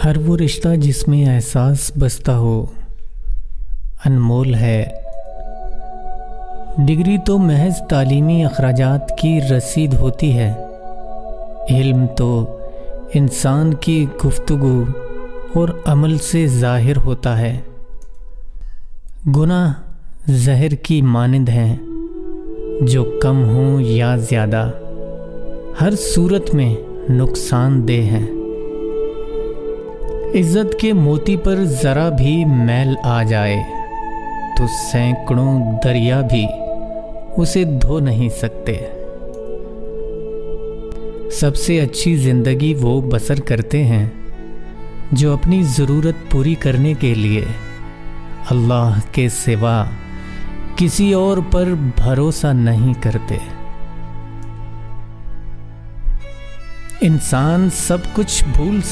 हर वो रिश्ता जिसमें एहसास बसता हो अनमोल है। डिग्री तो महज तालीमी अखराजात की रसीद होती है, इल्म तो इंसान की गुफ्तगू और अमल से ज़ाहिर होता है। गुनाह जहर की मानिंद हैं, जो कम हो या ज़्यादा हर सूरत में नुकसानदेह हैं। इज्जत के मोती पर ज़रा भी मैल आ जाए तो सैकड़ों दरिया भी उसे धो नहीं सकते। सबसे अच्छी ज़िंदगी वो बसर करते हैं जो अपनी ज़रूरत पूरी करने के लिए अल्लाह के सिवा किसी और पर भरोसा नहीं करते। इंसान सब कुछ भूल